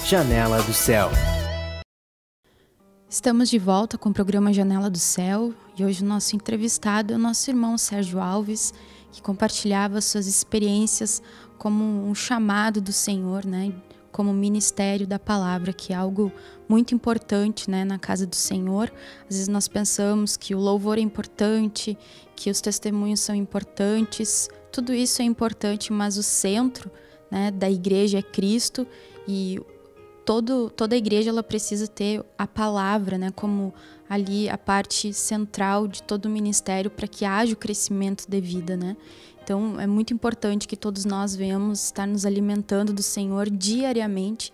Janela do Céu. Estamos de volta com o programa Janela do Céu e hoje o nosso entrevistado é o nosso irmão Sérgio Alves, que compartilhava suas experiências como um chamado do Senhor, né? Como ministério da palavra, que é algo muito importante, né, na casa do Senhor. Às vezes nós pensamos que o louvor é importante, que os testemunhos são importantes, tudo isso é importante, mas o centro, né, da igreja é Cristo e toda a igreja ela precisa ter a palavra, né, como ali a parte central de todo o ministério para que haja o crescimento de vida, né? Então é muito importante que todos nós venhamos estar nos alimentando do Senhor diariamente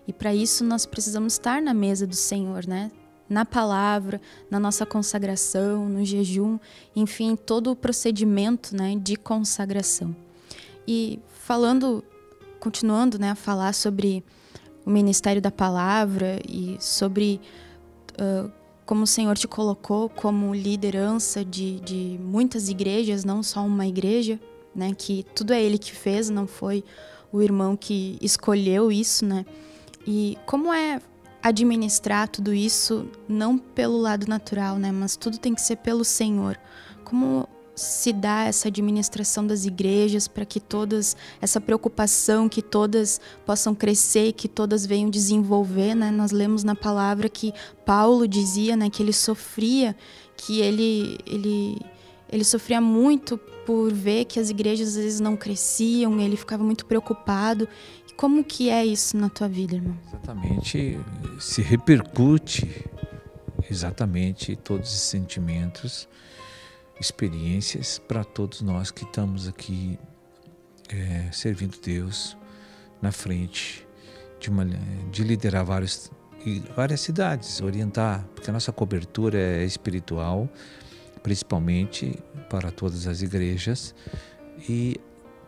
e para isso nós precisamos estar na mesa do Senhor, né? Na palavra, na nossa consagração, no jejum, enfim, todo o procedimento, né, de consagração. E continuando, né, a falar sobre o ministério da palavra e sobre como o Senhor te colocou como liderança de muitas igrejas, não só uma igreja, né? Que tudo é Ele que fez, não foi o irmão que escolheu isso, né? E como é administrar tudo isso, não pelo lado natural, né? Mas tudo tem que ser pelo Senhor. Como se dá essa administração das igrejas para que todas, essa preocupação que todas possam crescer, que todas venham desenvolver, né? Nós lemos na palavra que Paulo dizia, né, que ele sofria, que ele sofria muito por ver que as igrejas às vezes não cresciam, ele ficava muito preocupado. Como que é isso na tua vida, irmão? Exatamente, se repercute exatamente todos esses sentimentos, experiências para todos nós que estamos aqui servindo Deus na frente de liderar várias cidades, orientar, porque a nossa cobertura é espiritual, principalmente para todas as igrejas, e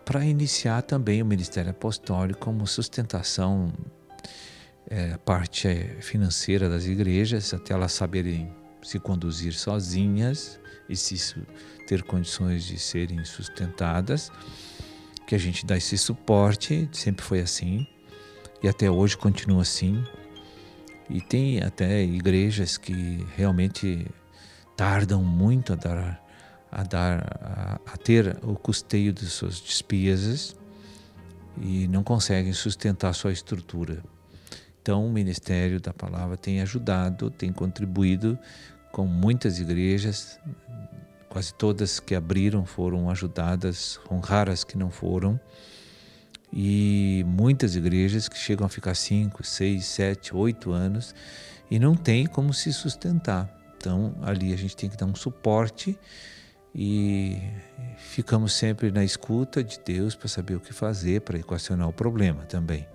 para iniciar também o ministério apostólico como sustentação, a parte financeira das igrejas, até elas saberem se conduzir sozinhas, e se ter condições de serem sustentadas, que a gente dá esse suporte, sempre foi assim, e até hoje continua assim. E tem até igrejas que realmente tardam muito a ter o custeio de suas despesas e não conseguem sustentar sua estrutura. Então o Ministério da Palavra tem ajudado, tem contribuído com muitas igrejas, quase todas que abriram foram ajudadas, raras que não foram, e muitas igrejas que chegam a ficar 5, 6, 7, 8 anos e não tem como se sustentar. Então ali a gente tem que dar um suporte e ficamos sempre na escuta de Deus para saber o que fazer, para equacionar o problema também.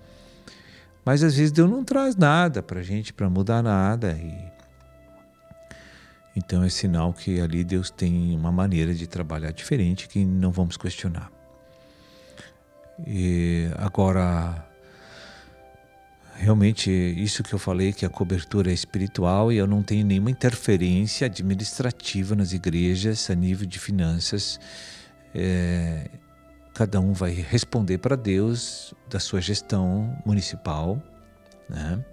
Mas às vezes Deus não traz nada para a gente, para mudar nada, então é sinal que ali Deus tem uma maneira de trabalhar diferente que não vamos questionar. E agora, realmente isso que eu falei, que a cobertura é espiritual e eu não tenho nenhuma interferência administrativa nas igrejas a nível de finanças. Cada um vai responder para Deus da sua gestão municipal, né?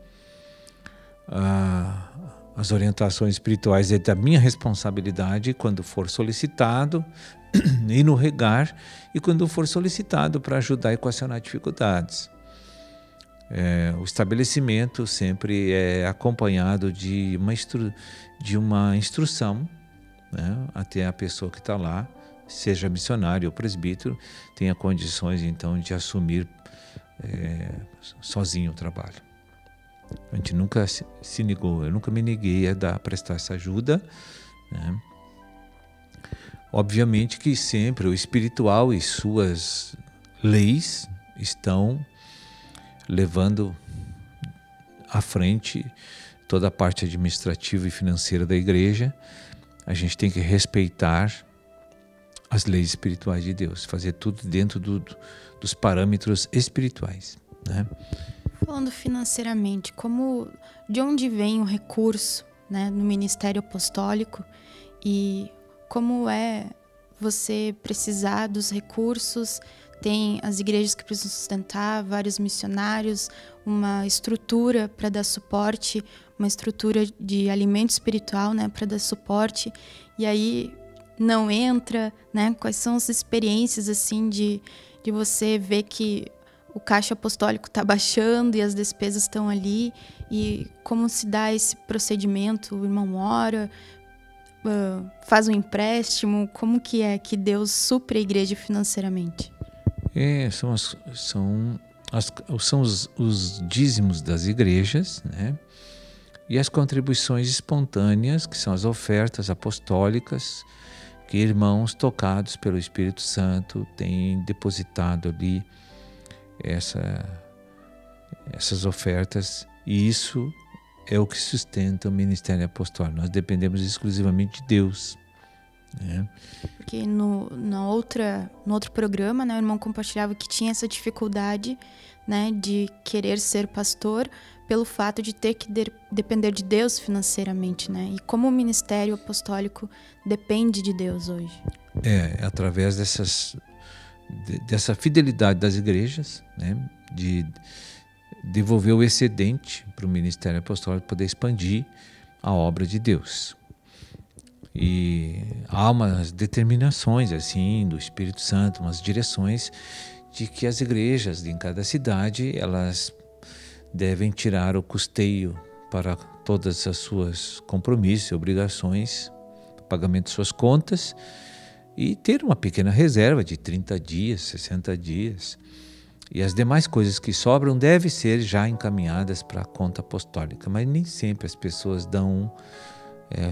As orientações espirituais é da minha responsabilidade quando for solicitado e no regar, e quando for solicitado para ajudar a equacionar dificuldades. O estabelecimento sempre é acompanhado de uma instrução, né? Até a pessoa que está lá, seja missionário ou presbítero, tenha condições então de assumir sozinho o trabalho. A gente nunca se negou, eu nunca me neguei a prestar essa ajuda, né? Obviamente que sempre o espiritual e suas leis estão levando à frente toda a parte administrativa e financeira da igreja. A gente tem que respeitar as leis espirituais de Deus, fazer tudo dentro dos parâmetros espirituais, né? Falando financeiramente, de onde vem o recurso, né, no ministério apostólico e como é você precisar dos recursos tem as igrejas que precisam sustentar, vários missionários, uma estrutura para dar suporte, uma estrutura de alimento espiritual, né, para dar suporte. E aí não entra, né? Quais são as experiências assim de você ver que o caixa apostólico está baixando e as despesas estão ali, e como se dá esse procedimento? O irmão ora, faz um empréstimo, como que é que Deus supre a igreja financeiramente? São os dízimos das igrejas, né? E as contribuições espontâneas, que são as ofertas apostólicas, que irmãos tocados pelo Espírito Santo têm depositado ali essas ofertas, e isso é o que sustenta o ministério apostólico. Nós dependemos exclusivamente de Deus, né? Porque no outro programa, né, o irmão compartilhava que tinha essa dificuldade, né, de querer ser pastor pelo fato de ter que depender de Deus financeiramente, né? E como o ministério apostólico depende de Deus hoje? Através dessa fidelidade das igrejas, né, de devolver o excedente para o ministério apostólico poder expandir a obra de Deus. E há umas determinações assim do Espírito Santo, umas direções de que as igrejas em cada cidade elas devem tirar o custeio para todas as suas compromissos e obrigações, pagamento de suas contas, e ter uma pequena reserva de 30 dias, 60 dias. E as demais coisas que sobram devem ser já encaminhadas para a conta apostólica. Mas nem sempre as pessoas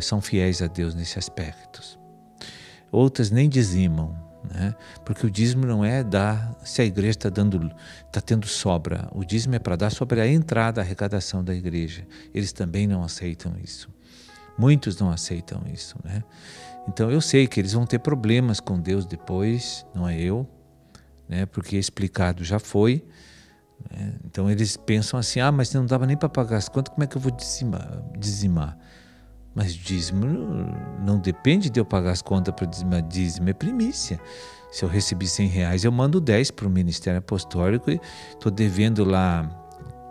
são fiéis a Deus nesse aspecto. Outras nem dizimam, né? Porque o dízimo não é dar se a igreja está tendo sobra. O dízimo é para dar sobre a entrada, a arrecadação da igreja. Eles também não aceitam isso. Muitos não aceitam isso, né? Então eu sei que eles vão ter problemas com Deus depois, não é eu, né? Porque explicado já foi, né? Então eles pensam assim, mas não dava nem para pagar as contas, como é que eu vou dizimar? Mas dízimo não depende de eu pagar as contas para dizimar. Dízimo é primícia. Se eu recebi R$100, eu mando 10 para o Ministério Apostólico, e estou devendo lá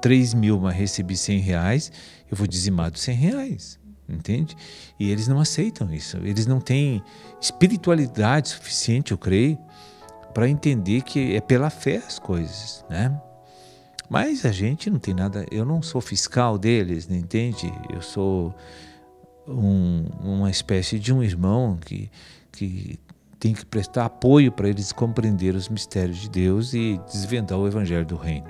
3.000, mas recebi R$100, eu vou dizimar dos R$100, entende? E eles não aceitam isso. Eles não têm espiritualidade suficiente, eu creio, para entender que é pela fé as coisas, né? Mas a gente não tem nada, eu não sou fiscal deles, não entende? Eu sou uma espécie de um irmão que tem que prestar apoio para eles compreender os mistérios de Deus e desvendar o Evangelho do Reino.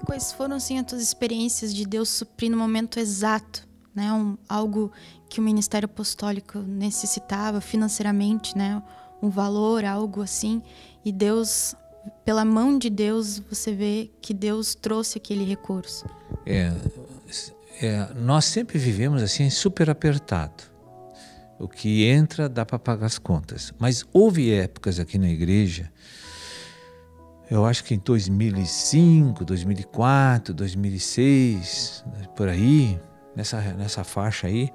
Quais foram, assim, as tuas experiências de Deus suprir no momento exato, né? Algo que o ministério apostólico necessitava financeiramente, né? Um valor, algo assim, e Deus, pela mão de Deus, você vê que Deus trouxe aquele recurso. Nós sempre vivemos assim super apertado. O que entra dá para pagar as contas. Mas houve épocas aqui na igreja, eu acho que em 2005, 2004, 2006, por aí, nessa faixa aí,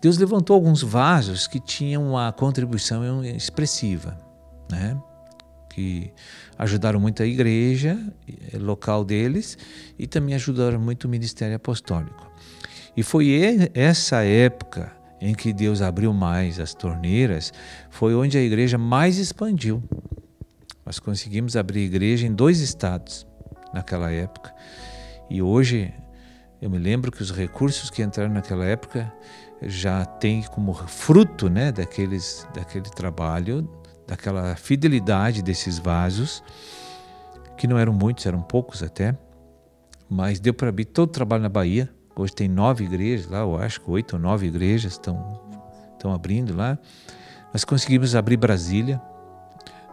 Deus levantou alguns vasos que tinham uma contribuição expressiva, né? Que ajudaram muito a igreja local deles e também ajudaram muito o ministério apostólico. E foi essa época em que Deus abriu mais as torneiras, foi onde a igreja mais expandiu. Nós conseguimos abrir igreja em 2 estados naquela época. E hoje, eu me lembro que os recursos que entraram naquela época já tem como fruto, né, daquele trabalho, daquela fidelidade desses vasos, que não eram muitos, eram poucos até, mas deu para abrir todo o trabalho na Bahia. Hoje tem 9 igrejas lá, eu acho que 8 ou 9 igrejas estão abrindo lá. Nós conseguimos abrir Brasília,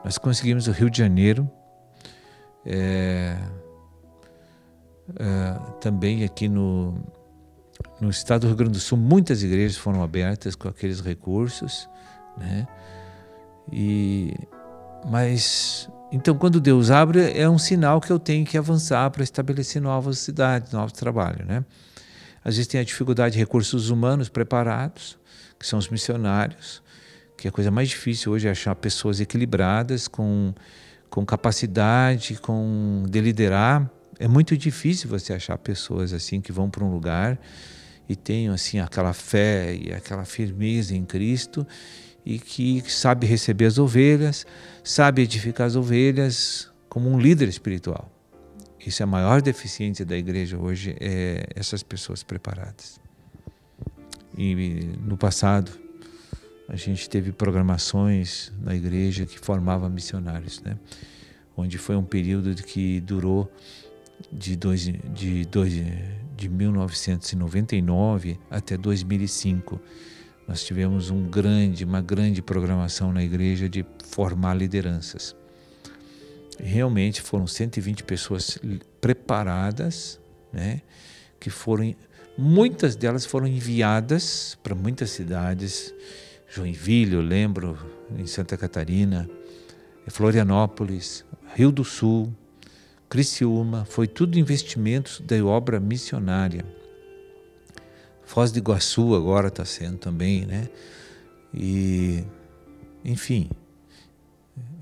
nós conseguimos o Rio de Janeiro, também aqui no estado do Rio Grande do Sul, muitas igrejas foram abertas com aqueles recursos, né? Mas então, quando Deus abre, é um sinal que eu tenho que avançar para estabelecer novas cidades, novos trabalhos, né? Às vezes tem a dificuldade de recursos humanos preparados, que são os missionários, que a coisa mais difícil hoje é achar pessoas equilibradas com com capacidade de liderar. É muito difícil você achar pessoas assim que vão para um lugar e tenham assim aquela fé e aquela firmeza em Cristo e que sabe receber as ovelhas, sabe edificar as ovelhas como um líder espiritual. Isso é a maior deficiência da igreja hoje, é essas pessoas preparadas. E no passado, a gente teve programações na igreja que formavam missionários, né? Onde foi um período que durou de 1999 até 2005. Nós tivemos uma grande programação na igreja de formar lideranças. E realmente foram 120 pessoas preparadas, né? Que muitas delas foram enviadas para muitas cidades. Joinville, eu lembro, em Santa Catarina, Florianópolis, Rio do Sul, Criciúma, foi tudo investimentos da obra missionária. Foz do Iguaçu agora está sendo também, né? E, enfim,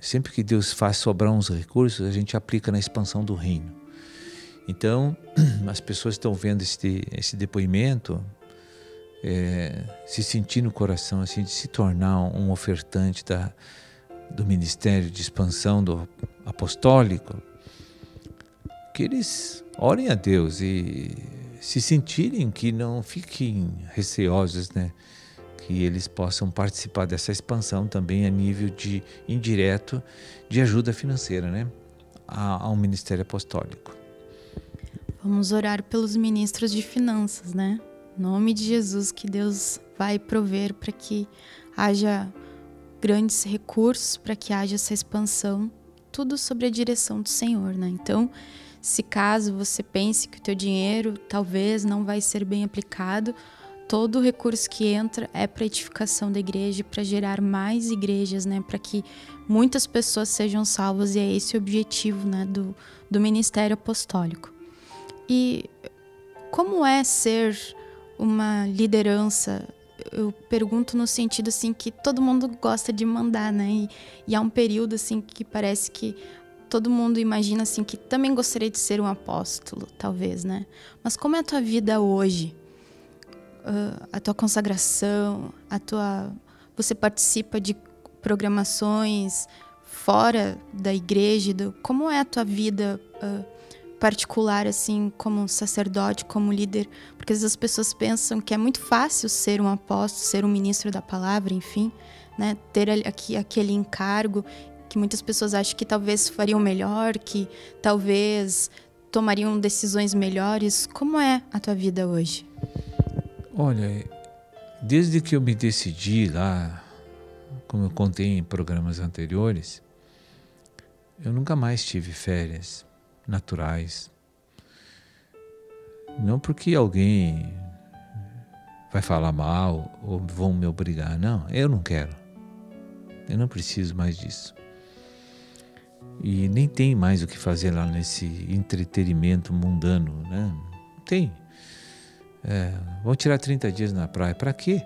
sempre que Deus faz sobrar uns recursos, a gente aplica na expansão do reino. Então, as pessoas estão vendo esse depoimento, se sentir no coração assim, de se tornar um ofertante do ministério de expansão do apostólico, que eles orem a Deus e se sentirem, que não fiquem receosos, né? Que eles possam participar dessa expansão também a nível indireto de ajuda financeira, né? Ao ministério apostólico. Vamos orar pelos ministros de finanças, né? Em nome de Jesus, que Deus vai prover para que haja grandes recursos, para que haja essa expansão, tudo sobre a direção do Senhor, né? Então, se caso você pense que o teu dinheiro talvez não vai ser bem aplicado, todo o recurso que entra é para a edificação da igreja, para gerar mais igrejas, né? Para que muitas pessoas sejam salvas, e é esse o objetivo, né? do ministério apostólico. E como é ser uma liderança? Eu pergunto no sentido assim que todo mundo gosta de mandar, né? E há um período assim que parece que todo mundo imagina assim que também gostaria de ser um apóstolo, talvez, né? Mas como é a tua vida hoje? A tua consagração, você participa de programações fora da igreja? Como é a tua vida particular, assim, como sacerdote, como líder? Porque às vezes as pessoas pensam que é muito fácil ser um apóstolo, ser um ministro da palavra, enfim, né? Ter aquele encargo que muitas pessoas acham que talvez fariam melhor, que talvez tomariam decisões melhores. Como é a tua vida hoje? Olha, desde que eu me decidi lá, como eu contei em programas anteriores, eu nunca mais tive férias naturais. Não porque alguém vai falar mal ou vão me obrigar, não, eu não quero. Eu não preciso mais disso. E nem tem mais o que fazer lá nesse entretenimento mundano, né? Tem. Vão tirar 30 dias na praia. Para quê?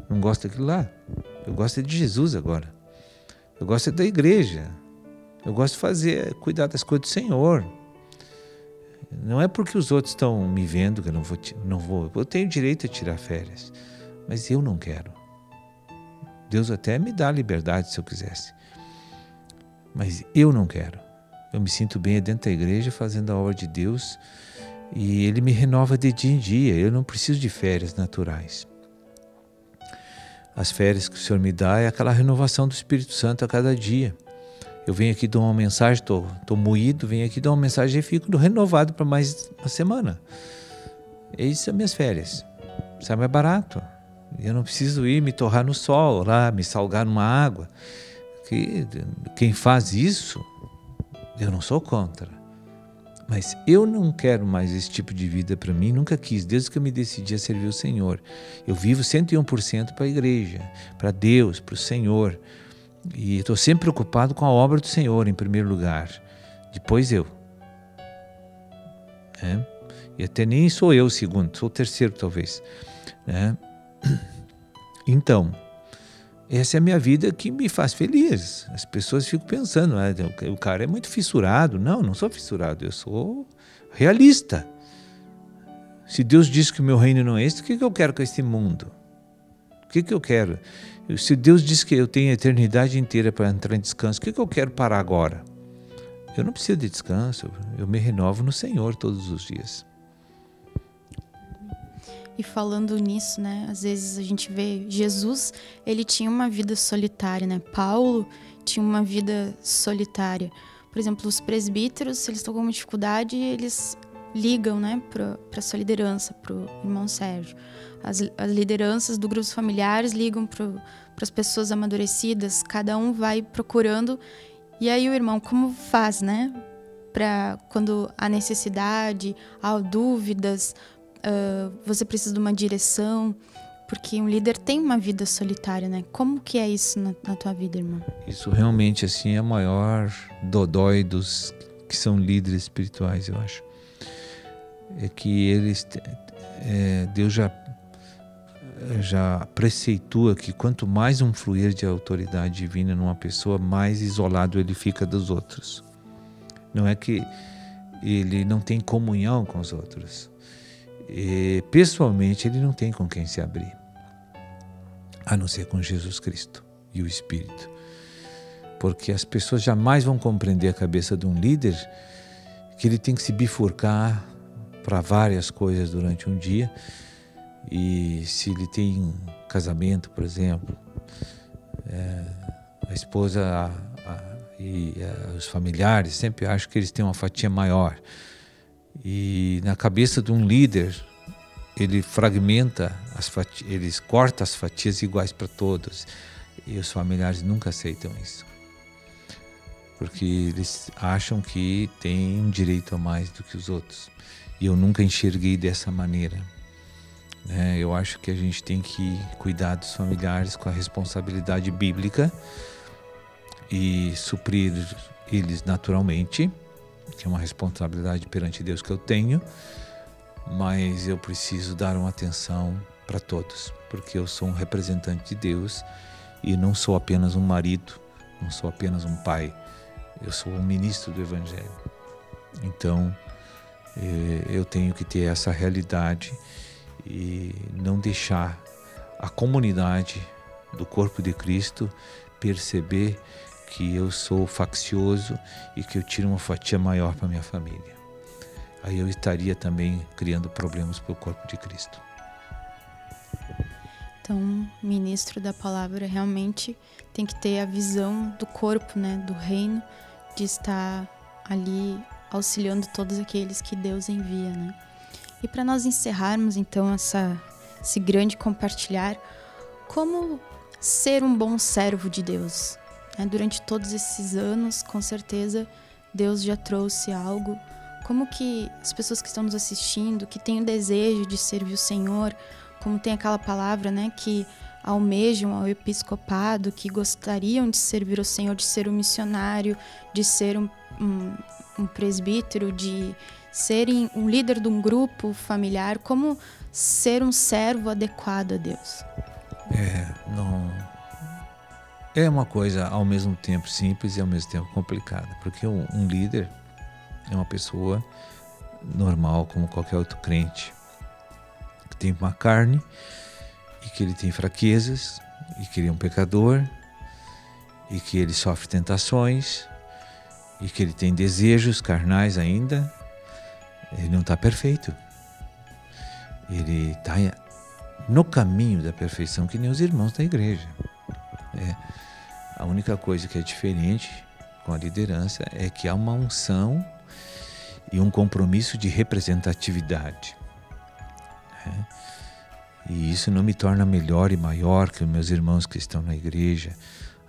Não gosto daquilo lá. Eu gosto de Jesus agora. Eu gosto da igreja. Eu gosto de cuidar das coisas do Senhor. Não é porque os outros estão me vendo que eu não vou. Eu tenho direito a tirar férias, mas eu não quero. Deus até me dá liberdade se eu quisesse, mas eu não quero. Eu me sinto bem dentro da igreja fazendo a obra de Deus, e Ele me renova de dia em dia. Eu não preciso de férias naturais. As férias que o Senhor me dá é aquela renovação do Espírito Santo a cada dia. Eu venho aqui, dou uma mensagem, estou moído, venho aqui, dou uma mensagem e fico renovado para mais uma semana. Essas são minhas férias. Isso é mais barato. Eu não preciso ir me torrar no sol, lá, me salgar numa água. Quem faz isso, eu não sou contra. Mas eu não quero mais esse tipo de vida para mim, nunca quis, desde que eu me decidi a servir o Senhor. Eu vivo 101% para a igreja, para Deus, para o Senhor. E estou sempre preocupado com a obra do Senhor, em primeiro lugar. Depois eu. E até nem sou eu o segundo, sou o terceiro talvez. Então, essa é a minha vida que me faz feliz. As pessoas ficam pensando, o cara é muito fissurado. Não sou fissurado, eu sou realista. Se Deus diz que o meu reino não é esse, o que eu quero com esse mundo? O que eu quero? Se Deus diz que eu tenho a eternidade inteira para entrar em descanso, o que eu quero parar agora? Eu não preciso de descanso, eu me renovo no Senhor todos os dias. E falando nisso, né, às vezes a gente vê Jesus, ele tinha uma vida solitária, né? Paulo tinha uma vida solitária. Por exemplo, os presbíteros, se eles estão com uma dificuldade, eles ligam, né, para sua liderança, para o irmão Sérgio. As lideranças dos grupos familiares ligam para as pessoas amadurecidas, cada um vai procurando. E aí o irmão, como faz, né, para quando há necessidade, há dúvidas, você precisa de uma direção, porque um líder tem uma vida solitária, né? Como que é isso na tua vida, irmão? Isso realmente assim é a maior dodói dos que são líderes espirituais, eu acho. É que eles, Deus já preceitua que quanto mais um fluir de autoridade divina numa pessoa, mais isolado ele fica dos outros. Não é que ele não tem comunhão com os outros. Pessoalmente ele não tem com quem se abrir, a não ser com Jesus Cristo e o Espírito, porque as pessoas jamais vão compreender a cabeça de um líder, que ele tem que se bifurcar para várias coisas durante um dia. E se ele tem casamento, por exemplo, a esposa e os familiares sempre acham que eles têm uma fatia maior. E na cabeça de um líder, ele fragmenta as fatias, ele corta as fatias iguais para todos. E os familiares nunca aceitam isso, porque eles acham que têm um direito a mais do que os outros. E eu nunca enxerguei dessa maneira. Eu acho que a gente tem que cuidar dos familiares com a responsabilidade bíblica e suprir eles naturalmente, que é uma responsabilidade perante Deus que eu tenho, mas eu preciso dar uma atenção para todos, porque eu sou um representante de Deus e não sou apenas um marido, não sou apenas um pai, eu sou um ministro do Evangelho. Então, eu tenho que ter essa realidade e não deixar a comunidade do corpo de Cristo perceber que eu sou faccioso e que eu tiro uma fatia maior para minha família. Aí eu estaria também criando problemas para o corpo de Cristo. Então, ministro da palavra realmente tem que ter a visão do corpo, né, do reino, de estar ali auxiliando todos aqueles que Deus envia, né? E para nós encerrarmos então esse grande compartilhar, como ser um bom servo de Deus? Durante todos esses anos, com certeza, Deus já trouxe algo. Como que as pessoas que estão nos assistindo, que têm o desejo de servir o Senhor, como tem aquela palavra, né, que almejam ao episcopado, que gostariam de servir o Senhor, de ser um missionário, de ser um presbítero, de serem um líder de um grupo familiar, como ser um servo adequado a Deus? É uma coisa ao mesmo tempo simples e ao mesmo tempo complicada, porque um líder é uma pessoa normal como qualquer outro crente, que tem uma carne e que ele tem fraquezas e que ele é um pecador e que ele sofre tentações e que ele tem desejos carnais ainda. Ele não está perfeito, ele está no caminho da perfeição, que nem os irmãos da igreja. A única coisa que é diferente com a liderança é que há uma unção e um compromisso de representatividade. E isso não me torna melhor e maior que os meus irmãos que estão na igreja,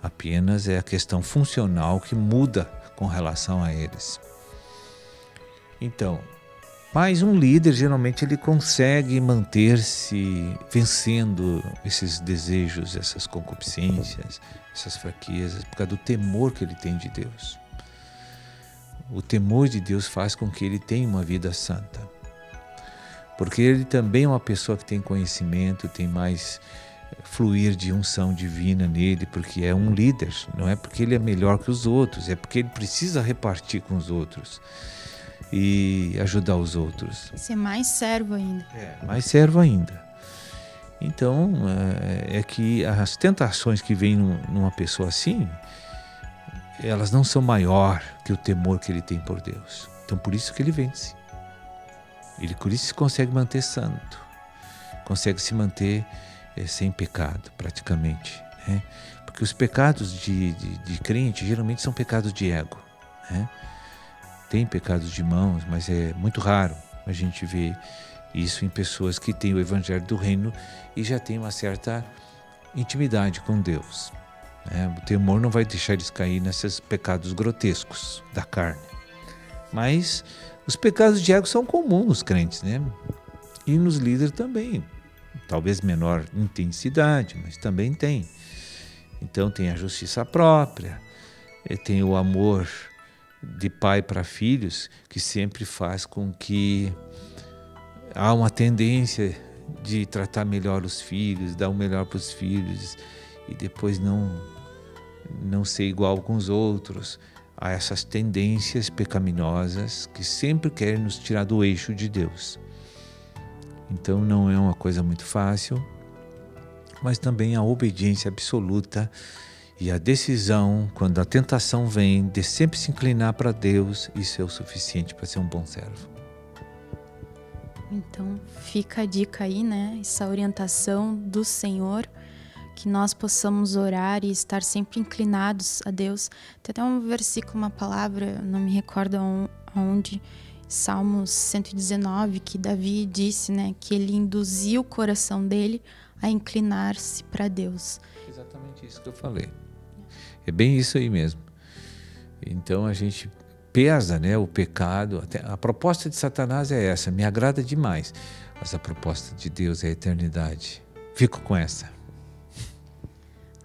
apenas é a questão funcional que muda com relação a eles. Então, mas um líder, geralmente, ele consegue manter-se vencendo esses desejos, essas concupiscências, essas fraquezas, por causa do temor que ele tem de Deus. O temor de Deus faz com que ele tenha uma vida santa. Porque ele também é uma pessoa que tem conhecimento, tem mais fluir de unção divina nele, porque é um líder, não é porque ele é melhor que os outros, é porque ele precisa repartir com os outros e ajudar os outros. Ser mais servo ainda. Mais servo ainda. Então, é que as tentações que vêm numa pessoa assim, elas não são maior que o temor que ele tem por Deus. Então, por isso que ele vence. Ele por isso consegue manter santo, consegue se manter sem pecado, praticamente, né? Porque os pecados de crente geralmente são pecados de ego, né? Tem pecados de mãos, mas é muito raro a gente ver isso em pessoas que têm o evangelho do reino e já têm uma certa intimidade com Deus, né? O temor não vai deixar eles cair nesses pecados grotescos da carne. Mas os pecados de ego são comuns nos crentes, né? E nos líderes também. Talvez menor intensidade, mas também tem. Então tem a justiça própria, tem o amor de pai para filhos, que sempre faz com que há uma tendência de tratar melhor os filhos, dar o melhor para os filhos e depois não ser igual com os outros. Há essas tendências pecaminosas que sempre querem nos tirar do eixo de Deus. Então não é uma coisa muito fácil, mas também a obediência absoluta e a decisão, quando a tentação vem, de sempre se inclinar para Deus, isso é o suficiente para ser um bom servo. Então fica a dica aí, né? Essa orientação do Senhor, que nós possamos orar e estar sempre inclinados a Deus. Tem até um versículo, uma palavra, não me recordo aonde, Salmos 119, que Davi disse, né, que ele induziu o coração dele a inclinar-se para Deus. Exatamente isso que eu falei. É bem isso aí mesmo. Então a gente pesa, né, o pecado. A proposta de Satanás é essa, me agrada demais. Mas a proposta de Deus é a eternidade. Fico com essa.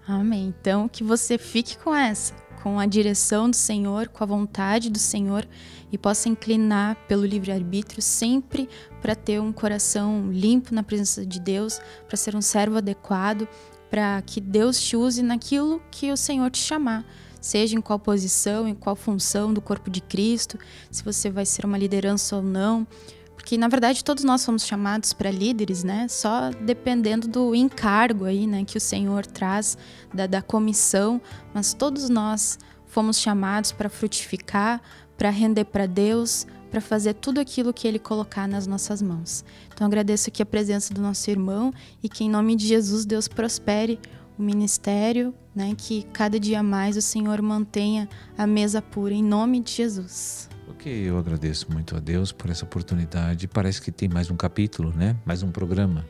Amém. Então, que você fique com essa, com a direção do Senhor, com a vontade do Senhor e possa inclinar pelo livre-arbítrio sempre para ter um coração limpo na presença de Deus, para ser um servo adequado, para que Deus te use naquilo que o Senhor te chamar, seja em qual posição, em qual função do corpo de Cristo, se você vai ser uma liderança ou não. Porque, na verdade, todos nós fomos chamados para líderes, né? Só dependendo do encargo aí, né, que o Senhor traz, da comissão. Mas todos nós fomos chamados para frutificar, para render para Deus, para fazer tudo aquilo que Ele colocar nas nossas mãos. Então, agradeço aqui a presença do nosso irmão e que, em nome de Jesus, Deus prospere o ministério, né? Que cada dia mais o Senhor mantenha a mesa pura, em nome de Jesus. Ok, eu agradeço muito a Deus por essa oportunidade. Parece que tem mais um capítulo, né? Mais um programa.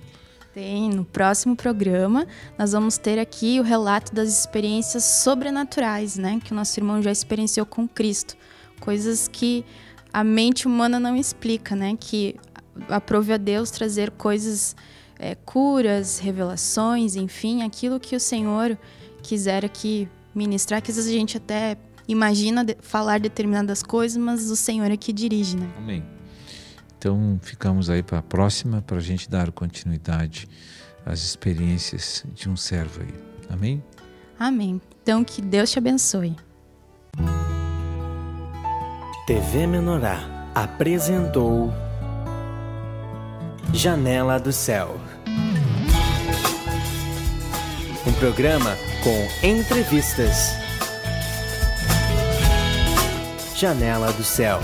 Tem. No próximo programa, nós vamos ter aqui o relato das experiências sobrenaturais, né? Que o nosso irmão já experienciou com Cristo. Coisas que a mente humana não explica, né? Que aprove a Deus trazer coisas, curas, revelações, enfim, aquilo que o Senhor quiser aqui ministrar, que às vezes a gente até imagina falar determinadas coisas, mas o Senhor é que dirige, né? Amém. Então, ficamos aí para a próxima, para a gente dar continuidade às experiências de um servo aí. Amém? Amém. Então, que Deus te abençoe. TV Menorá apresentou Janela do Céu. Um programa com entrevistas. Janela do Céu.